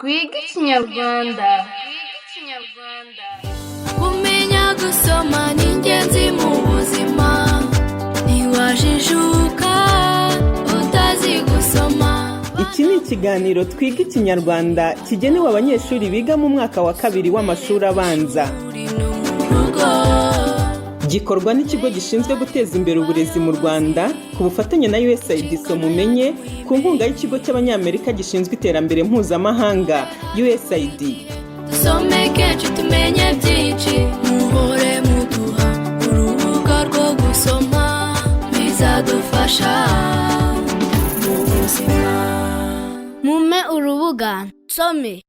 Twige Ikinyarwanda. Kumenya gusoma ni ingenzi mu buzima, ntiwajijuka utazi gusoma. Iki ni ikiganiro Twiga Ikinyarwanda kigenewe abanyeshuri biga mu mwaka wa 2 w'amashuri abanza. Gikorwa n'ikigo gishinzwe guteza imbere uburezi mu Rwanda ku bufatanye na USAID Mumenye ku nkunga y'ikigo cy'abanyamerika gishinzwe iterambere mpuzamahanga USAID. Dusome kenshi tumenye byinshi, muhore muduha urubuga rwo gusoma, bizadufasha mu buzima. Mume urubuga nsome.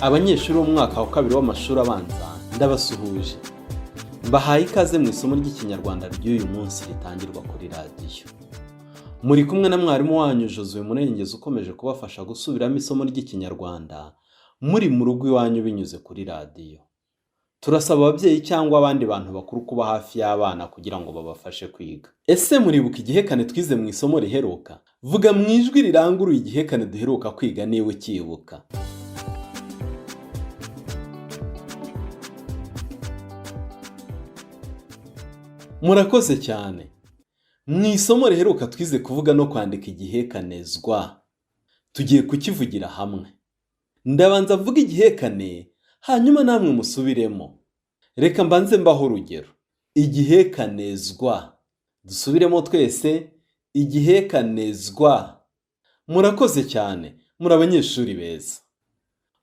Abanyeshuri bo mu mwaka wa 2 w'amashuri abanza ndabasuhuje. Mbahaye ikaze mu isomo ry'Ikinyarwanda ry'uyu munsi ritangirwa kuri radiyo. Muri kumwe na mwarimu wanyu Josue Murengezi ukomeje kubafasha gusubiramo isomo ry'Ikinyarwanda muri mu rugo iwanyu binyuze kuri radiyo. Turasaba ababyeyi cyangwa abandi bantu bakuru kuba hafi y'abana kugira ngo babafashe kwiga. Ese muribuka igihekane twize mu isomo riheruka? Vuga mu ijwi riranguruye igihekane duheruka kwiga niba ukibuka. Murakoze cyane. Mu isomo riheruka twize kuvuga no kwandika igihekanezwa. Tugiye kukivugira hamwe. Ndabanza vuga igihekane, hanyuma namwe musubiremo. Reka mbanze mbaho urugero. Igihekanezwa. Dusubiremo twese. Igihekanezwa. Murakoze cyane. Muri abanyeshuri beza.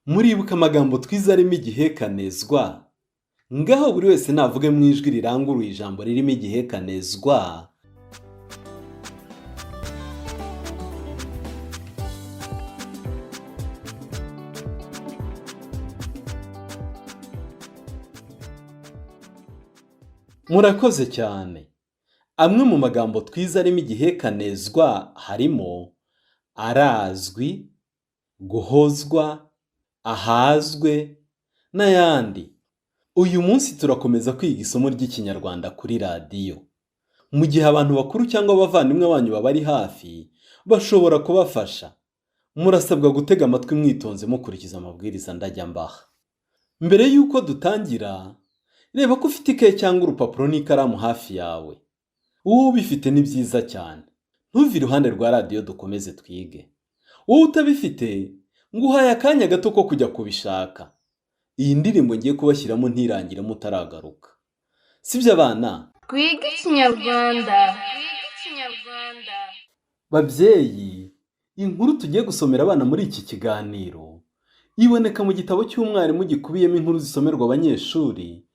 Muribuka amagambo twize arimo igihekanezwa? Ngaho buri wese navuge mu ijwi riranguruye ijambo ririmo igihekanezwa. Murakoze cyane. Amwe mu magambo twize arimo igihekanezwa harimo arazwi, guhozwa, ahazwe n'ayandi. Uyu munsi turakomeza kwiga isomo ry'Ikinyarwanda kuri radiyo. Mu gihe abantu bakuru cyangwa abavandimwe banyu babari hafi, bashobora kubafasha. Murasabwa gutega amatwi mwitonze mukurikiza amabwiriza ndajya mbaha. Mbere y'uko dutangira, reba ko ufite ikaye cyangwa urupapuro n'ikaramu hafi yawe. Wowe ubifite ni byiza cyane. Ntuve iruhande rwa radiyo dukomeze twige. Wowe utabifite, nguhaye akanya gato ko kujya kubishaka. Iyi ndirimbo ngiye kubashyiramo ntirangire mutaragaruka. Sibyo abana? Twige Ikinyarwanda. Babyeyi, inkuru tugiye gusomera abana muri iki kiganiro iboneka mu gitabo cy'umwarimu gikubiyemo inkuru zisomerwa abanyeshuri,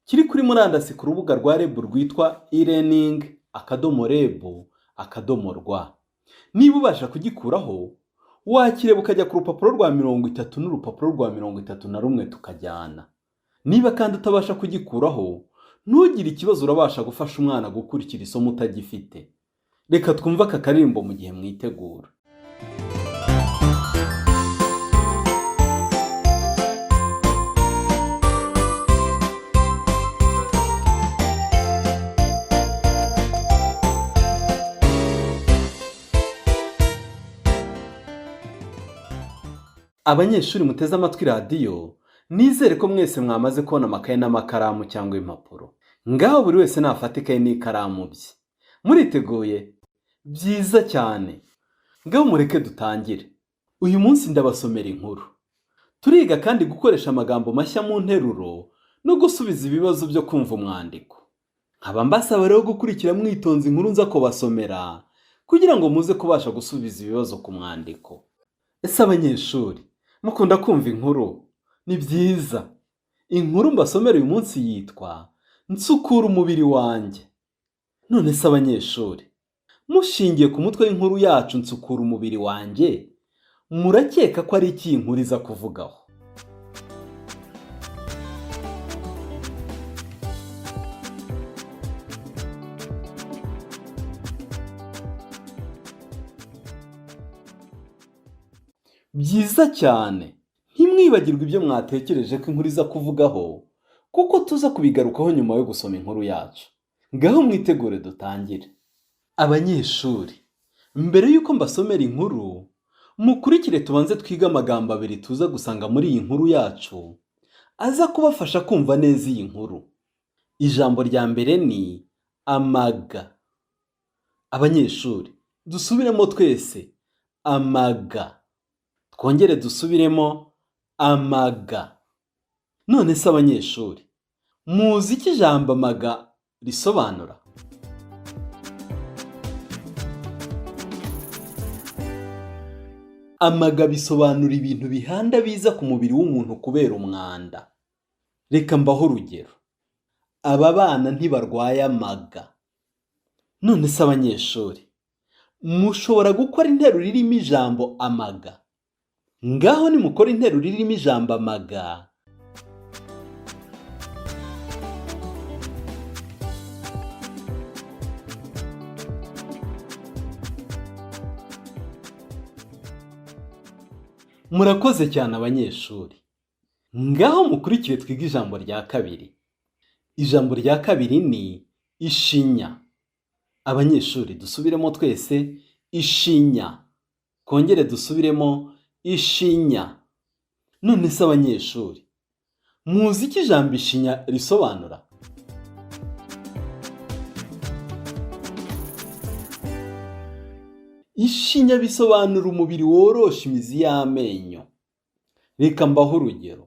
kiri kuri murandasi ku rubuga rwa REB rwitwa e-learning.reb.rw. Niba ubasha kugikuraho, wakireba ukajya ku rupapuro rwa 30 n'urupapuro rwa 31 tukajyana. Niba kandi utabasha kugikuraho, ntugire ikibazo, urabasha gufasha umwana gukurikira isomo utagifite. Reka twumve aka karirimbo mu gihe mwitegura. Abanyeshuri muteze amatwi radiyo, nizere ko mwese mwamaze kubona amakaye n'amakaramu cyangwa impapuro. Ngaho buri wese nafata ikaye n'ikaramu bye. Muriteguye? Byiza cyane. Ngaho mureke dutangire. Uyu munsi ndabasomera inkuru. Turiga kandi gukoresha amagambo mashya mu nteruro no gusubiza ibibazo byo kumva umwandiko. Nkaba mbasaba rero gukurikira mwitonze inkuru nza kubasomera kugira ngo muze kubasha gusubiza ibibazo ku mwandiko. Ese abanyeshuri, mukunda kumva inkuru? Ni byiza. Inkuru mbasomera uyu munsi yitwa Nsukura umubiri wanjye. None se abanyeshuri, mushingiye ku mutwe w'inkuru yacu Nsukura umubiri wanjye, murakeka ko ari iki inkuru iza kuvugaho? Byiza cyane. Ntimwibagirwe ibyo mwatekereje ko inkuru iza kuvugaho, kuko tuza kubigarukaho nyuma yo gusoma inkuru yacu. Ngaho mwitegure dutangire. Abanyeshuri, mbere y'uko mbasomera inkuru, mukurikire tubanze twige amagambo abiri tuza gusanga muri iyi nkuru yacu aza kubafasha kumva neza iyi nkuru. Ijambo rya mbere ni amaga. Abanyeshuri, dusubiremo twese amaga. Twongere dusubiremo amaga. None se abanyeshuri, muzi iki ijambo amaga risobanura? Amaga bisobanura ibintu bihanda biza ku mubiri w'umuntu kubera umwanda. Reka mbaho urugero. Aba bana ntibarwaye amaga. None se abanyeshuri, mushobora gukora interuro irimo ijambo amaga. Ngaho nimukora interuro irimo ijambo amaga. Murakoze cyane abanyeshuri. Ngaho mukurikire twige ijambo rya kabiri. Ijambo rya kabiri ni ishinya. Abanyeshuri, dusubiremo twese ishinya. Kongere dusubiremo ishinya. None se abanyeshuri, muzi iki ijambo ishinya risobanura? Ishinya bisobanura umubiri worosha imizi y'amenyo. Reka mbaho urugero.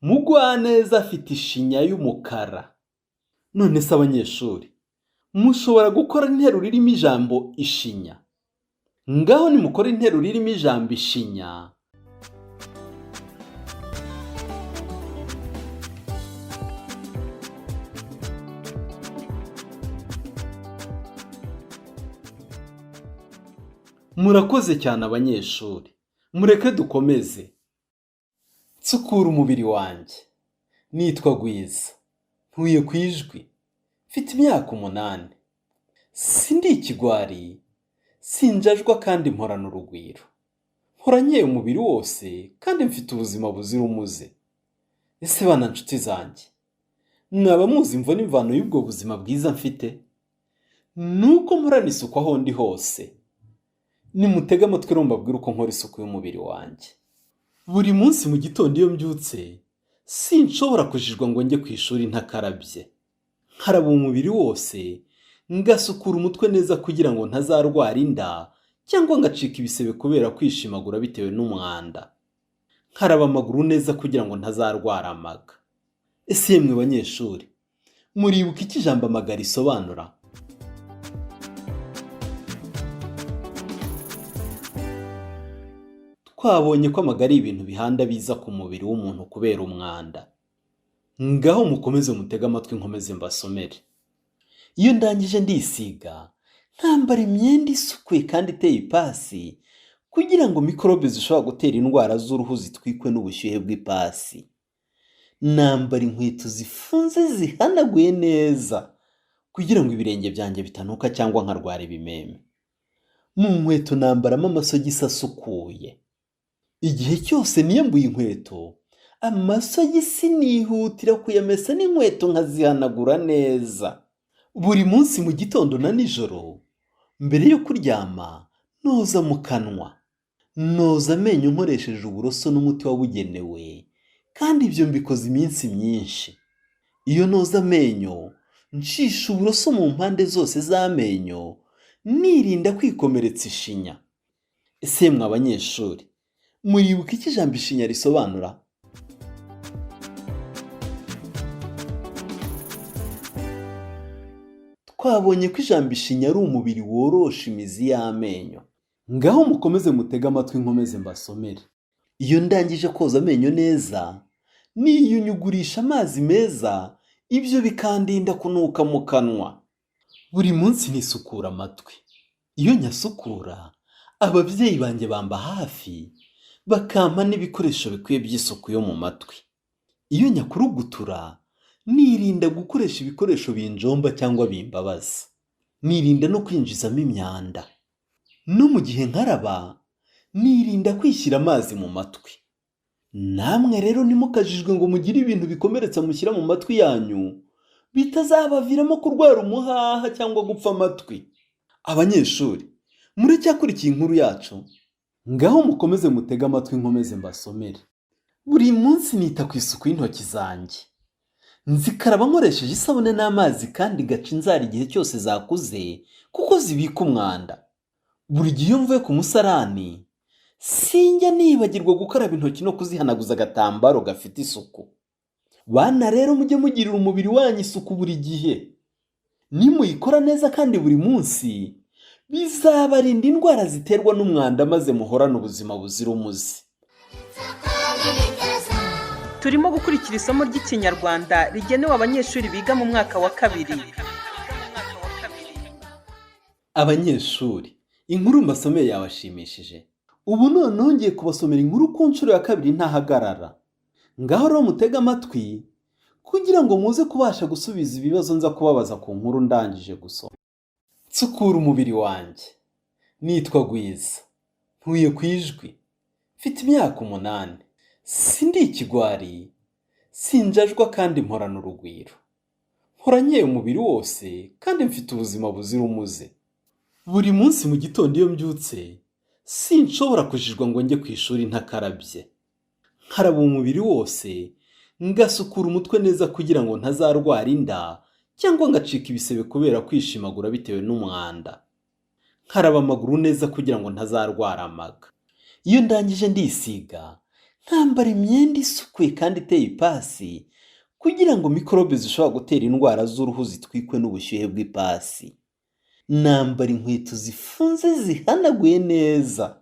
Mugwaneza afite ishinya y'umukara. None se abanyeshuri, mushobora gukora interuro irimo ijambo ishinya. Ngaho nimukora interuro irimo ijambo ishinya. Murakoze cyane abanyeshuri. Mureke dukomeze. Nsukura umubiri wanjye. Nitwa Gwiza. Ntuye ku Ijwi. Mfite imyaka 8. Sindi ikigwari. Sinjajwa kandi mporana urugwiro. Mporanye umubiri wose kandi mfite ubuzima buzira umuze. Ese bana nshuti zanjye, mwaba muzi imvo n'imvano y'ubwo buzima bwiza mfite? Nuko mporana isuku aho ndi hose. Nimutega amatwi mbabwire uko nkora isuku y'umubiri wanjye. Buri munsi mu gitondo iyo mbyutse, sinshobora kujijwa ngo njye ku ishuri ntakarabye. Nkaraba umubiri wose, ngasukura umutwe neza kugira ngo ntazarwara inda cyangwa ngacika ibisebe kubera kwishimagura bitewe n'umwanda. Nkaraba amaguru neza kugira ngo ntazarwara amaga. Ese yemwe banyeshuri, muribuka iki ijambo amaga risobanura? Twabonye ko amaga ari ibintu bihanda biza ku mubiri w'umuntu kubera umwanda. Ngaho mukomeze mutega amatwi nkomeze mbasomere. Iyo ndangije ndisiga, nkambara imyenda isukuye kandi iteye ipasi kugira ngo mikorobe zishobora gutera indwara z'uruhu zitwikwe n'ubushyuhe bw'ipasi. Nambara inkweto zifunze zihanaguye neza kugira ngo ibirenge byanjye bitanuka cyangwa nkarwara ibimeme. Mu nkweto nambaramo amasogisi asukuye. Igihe cyose niyambuye inkweto, amasogisi nihutira kuyamesa n'inkweto nkazihanagura neza. Buri munsi mu gitondo na nijoro, mbere yo kuryama, noza mu kanwa. Noza amenyo nkoresheje uburoso n'umuti wabugenewe, kandi ibyo mbikoze iminsi myinshi. Iyo noza amenyo, ncisha uburoso mu mpande zose z'amenyo, nirinda kwikomeretsa ishinya. Ese mwe abanyeshuri, muribuka iki ijambo ishinya risobanura? Twabonye ko ijambo ishinya ari umubiri worosha imizi y'amenyo. Ngaho mukomeze mutega amatwi nkomeze mbasomere. Iyo ndangije koza amenyo neza, niyunyugurisha amazi meza, ibyo bikandinda kunuka mu kanwa. Buri munsi nisukura amatwi. Iyo nyasukura, ababyeyi banjye bamba hafi, bakampa n'ibikoresho bikwiye by'isuku yo mu matwi. Iyo nyakurugutura, nirinda gukoresha ibikoresho binjomba cyangwa bimbabaza. Nirinda no kwinjizamo imyanda. No mu gihe nkaraba, nirinda kwishyira amazi mu matwi. Namwe rero nimukajijwe ngo mugire ibintu bikomeretsa mushyira mu matwi yanyu, bitazabaviramo kurwara umuhaha cyangwa gupfa amatwi. Abanyeshuri, muracyakurikiye inkuru yacu? Ngaho mukomeze mutege amatwi nkomeze mbasomere. Buri munsi nita ku isuku y'intoki zanjye. Nzikaraba nkoresheje isabune n'amazi kandi gaca inzara igihe cyose zakuze kuko zibika umwanda. Buri gihe iyo mvuye ku musarani, sinjya nibagirwa gukaraba intoki no kuzihanaguza agatambaro gafite isuku. Bana rero mujye mugirira umubiri wanyu isuku buri gihe. Nimuyikora neza kandi buri munsi, bizabarinda indwara ziterwa n'umwanda maze muhorane ubuzima buzira umuze. Turimo gukurikira isomo ry'Ikinyarwanda rigenewe abanyeshuri biga mu mwaka wa kabiri. Abanyeshuri, inkuru mbasomeye yabashimishije. Ubu noneho ngiye kubasomera inkuru ku nshuro ya kabiri ntahagarara. Ngaho rero mutege amatwi kugira ngo muze kubasha gusubiza ibibazo nza kubabaza ku nkuru ndangije gusoma. Nsukura umubiri wanjye. Nitwa Gwiza. Ntuye ku Ijwi. Mfite imyaka 8. Sindi ikigwari. Sinjajwa kandi mporana urugwiro. Mporanye umubiri wose kandi mfite ubuzima buzira umuze. Buri munsi mu gitondo iyo mbyutse, sinshobora kujijwa ngo njye ku ishuri ntakarabye. Nkaraba umubiri wose, ngasukura umutwe neza kugira ngo ntazarwara inda cyangwa ngacika ibisebe kubera kwishimagura bitewe n'umwanda. Nkaraba amaguru neza kugira ngo ntazarwara amaga. Iyo ndangije ndisiga, nkambara imyenda isukuye kandi iteye ipasi kugira ngo mikorobe zishobora gutera indwara z'uruhu zitwikwe n'ubushyuhe bw'ipasi. Nambara inkweto zifunze zihanaguye neza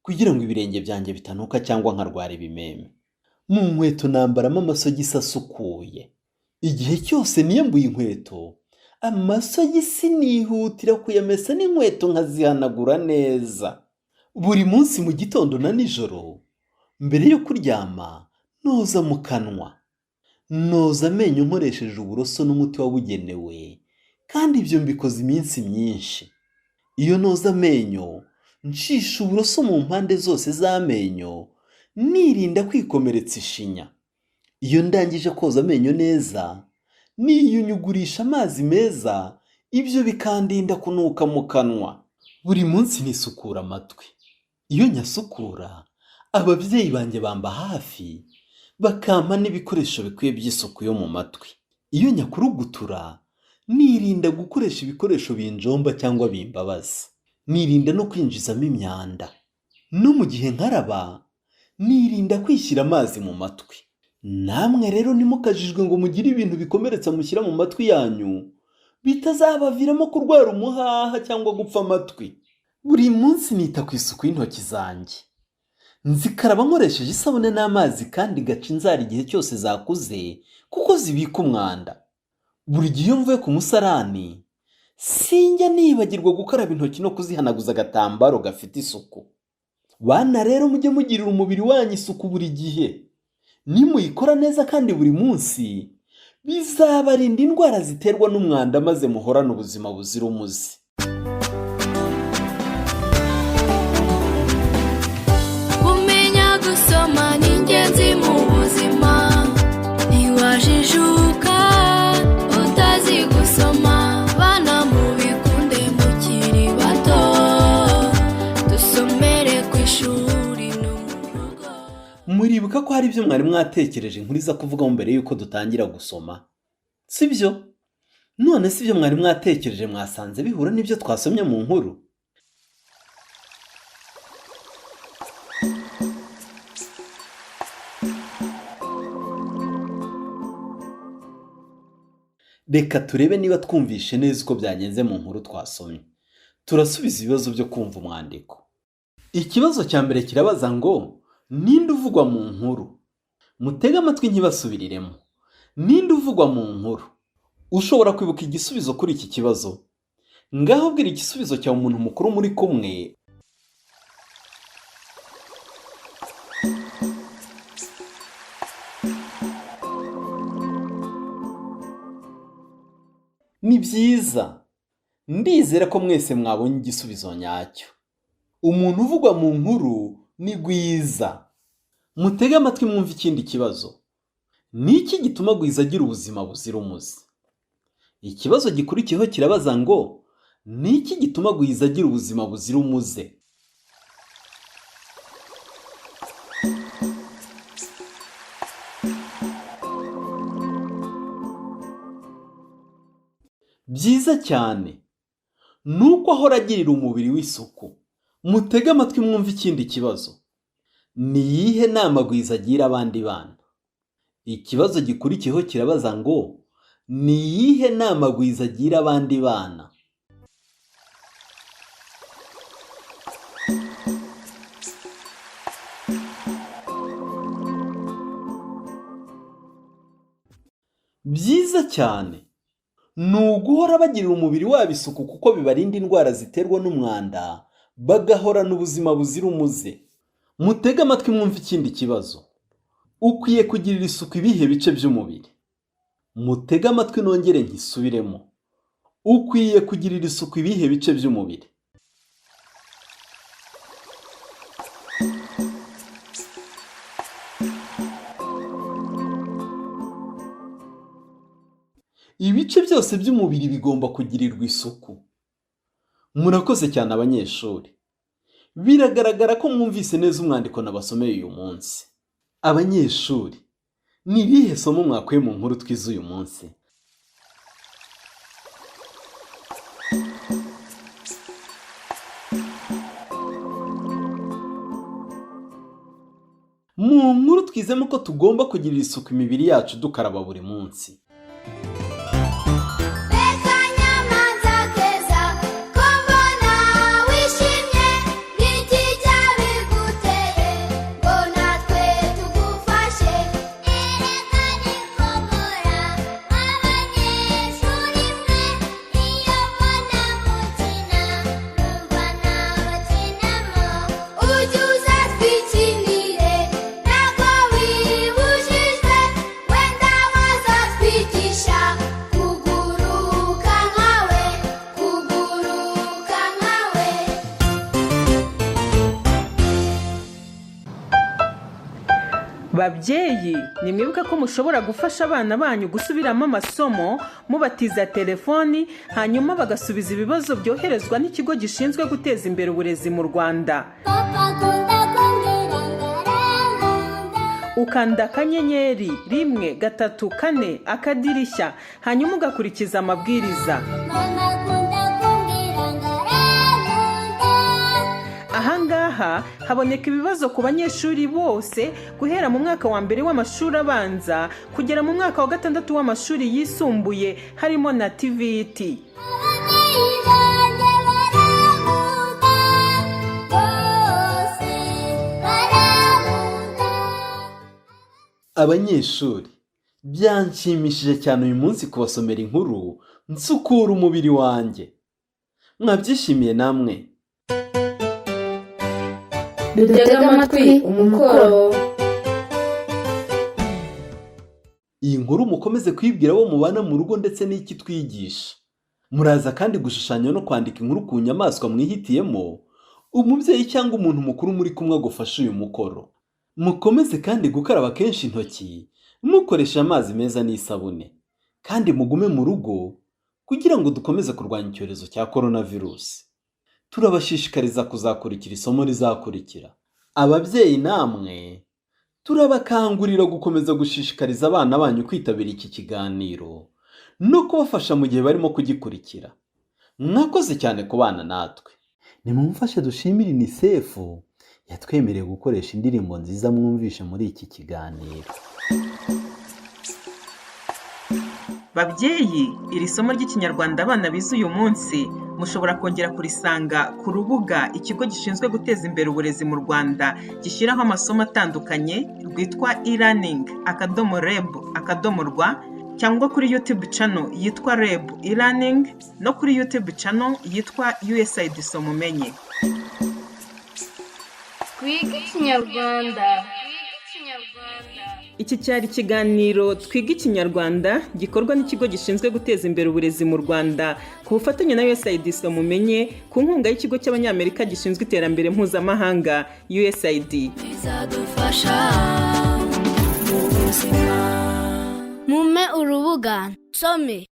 kugira ngo ibirenge byanjye bitanuka cyangwa nkarwara ibimeme. Mu nkweto nambaramo amasogisi asukuye. Igihe cyose niyambuye inkweto, amasogisi nihutira kuyamesa n'inkweto nkazihanagura neza. Buri munsi mu gitondo na nijoro, mbere yo kuryama, noza mu kanwa. Noza amenyo nkoresheje uburoso n'umuti wabugenewe, kandi ibyo mbikoze iminsi myinshi. Iyo noza amenyo, ncisha uburoso mu mpande zose z'amenyo, nirinda kwikomeretsa ishinya. Iyo ndangije koza amenyo neza, niyunyugurisha amazi meza, ibyo bikandinda kunuka mu kanwa. Buri munsi nisukura amatwi. Iyo nyasukura, ababyeyi banjye bamba hafi, bakampa n'ibikoresho bikwiye by'isuku yo mu matwi. Iyo nyakurugutura, nirinda gukoresha ibikoresho binjomba cyangwa bimbabaza. Nirinda no kwinjizamo imyanda. No mu gihe nkaraba, nirinda kwishyira amazi mu matwi. Namwe rero nimukajijwe ngo mugire ibintu bikomeretsa mushyira mu matwi yanyu, bitazabaviramo kurwara umuhaha cyangwa gupfa amatwi. Buri munsi nita ku isuku y'intoki zanjye. Nzikaraba nkoresheje isabune n'amazi kandi gaca inzara igihe cyose zakuze kuko zibika umwanda. Buri gihe iyo mvuye ku musarani, sinjya nibagirwa gukaraba intoki no kuzihanaguza agatambaro gafite isuku. Bana rero mujye mugirira umubiri wanyu isuku buri gihe. Nimuyikora neza kandi buri munsi, bizabarinda indwara ziterwa n'umwanda maze muhorane ubuzima buzira umuze. Kumenya gusoma ni ingenzi mu buzima. Ntiwajijuka utazi gusoma. Bana mubikunde mukiri bato, dusomere ku ishuri no mu rugo. Muribuka ko hari ibyo mwari mwatekereje nkuriza kuvuga mbere yuko dutangira gusoma? Sibyo? None sibyo mwari mwatekereje mwasanze bihura n'ibyo twasomye mu nkuru? Reka turebe niba twumvishe neza uko byagenze mu nkuru twasomye. Turasubiza ibibazo byo kumva umwandiko. Ikibazo cya mbere kirabaza ngo ninde uvugwa mu nkuru? Mutege amatwi nkibasubiriremo. Ninde uvugwa mu nkuru? Ushobora kwibuka igisubizo kuri iki kibazo? Ngaho bwira igisubizo cya umuntu mukuru muri kumwe. Ni byiza. Ndizera ko mwese mwabonye igisubizo nyacyo. Umuntu uvugwa mu nkuru ni Gwiza. Mutege amatwi mwumve ikindi kibazo. Niki gituma Gwiza agira ubuzima buzira umuze? Ikibazo gikurikiyeho kirabaza ngo niki gituma Gwiza agira ubuzima buzira umuze? byiza cyane nuko ahora agirira umubiri w'isuku. Mutege amatwi mwumve ikindi kibazo. Ni iyihe nama Gwiza agira abandi bana? Ikibazo gikurikiyeho kirabaza ngo ni iyihe nama Gwiza agira abandi bana? Byiza cyane ni uguhora bagirira umubiri wabo isuku kuko bibarinda indwara ziterwa n'umwanda bagahorana ubuzima buzira umuze. Mutege amatwi mwumve ikindi kibazo. Ukwiye kugirira isuku ibihe bice by'umubiri? Mutege amatwi nongere nkisubiremo. Ukwiye kugirira isuku ibihe bice by'umubiri? Ibice byose by'umubiri bigomba kugirirwa isuku. Murakoze cyane abanyeshuri. Biragaragara ko mwumvise neza umwandiko nabasomeye uyu munsi. Abanyeshuri, ni ibihe somo mwakuye mu nkuru twize uyu munsi? Mu nkuru twizemo ko tugomba kugirira isuku imibiri yacu dukaraba buri munsi. Babyeyi, nimwibuke ko mushobora gufasha abana banyu gusubiramo amasomo mubatiza telefoni hanyuma bagasubiza ibibazo byoherezwa n'ikigo gishinzwe guteza imbere uburezi mu Rwanda. Ukanda akanyenyeri 134 akadirishya hanyuma ugakurikiza amabwiriza. Ahangaha haboneka ibibazo ku banyeshuri bose guhera mu mwaka wa mbere w'amashuri abanza kugera mu mwaka wa 6 w'amashuri yisumbuye harimo na TVET. Abanyeshuri, byanshimishije cyane uyu munsi kubasomera inkuru nsukura umubiri wanjye. Mwabyishimiye namwe? Dutega amatwi umukoro. Iyi nkuru mukomeze kwibwira abo mubana mu rugo ndetse n'iki twigisha. Muraza kandi gushushanya no kwandika inkuru ku nyamaswa mwihitiyemo, umubyeyi cyangwa umuntu mukuru muri kumwe agufasha uyu mukoro. Mukomeze kandi gukaraba kenshi intoki, mukoresha amazi meza n'isabune. Kandi mugume mu rugo kugira ngo dukomeze kurwanya icyorezo cya coronavirus. Turabashishikariza kuzakurikira isomo rizakurikira. Ababyeyi namwe turabakangurira gukomeza gushishikariza abana banyu kwitabira iki kiganiro no kubafasha mu gihe barimo kugikurikira. Mwakoze cyane kubana natwe. Nimumfashe dushimire UNICEF yatwemereye gukoresha indirimbo nziza mwumvishe muri iki kiganiro. Babyeyi, iri somo ry'ikinyarwanda abana bize uyu munsi mushobora kongera kurisanga ku rubuga ikigo gishinzwe guteza imbere uburezi mu Rwanda gishyiraho amasomo atandukanye rwitwa e-learning.reb.rw cyangwa kuri YouTube channel yitwa REB e-learning no kuri YouTube channel yitwa USAID Somumenye. Twiga Ikinyarwanda. Iki cyari ikiganiro Twiga Ikinyarwanda gikorwa n'ikigo gishinzwe guteza imbere uburezi mu Rwanda ku bufatanye na USAID Somumenye ku nkunga y'ikigo cy'abanyamerika gishinzwe iterambere mpuzamahanga USAID. bizadufasha mu buzima. Mume urubuga nsome.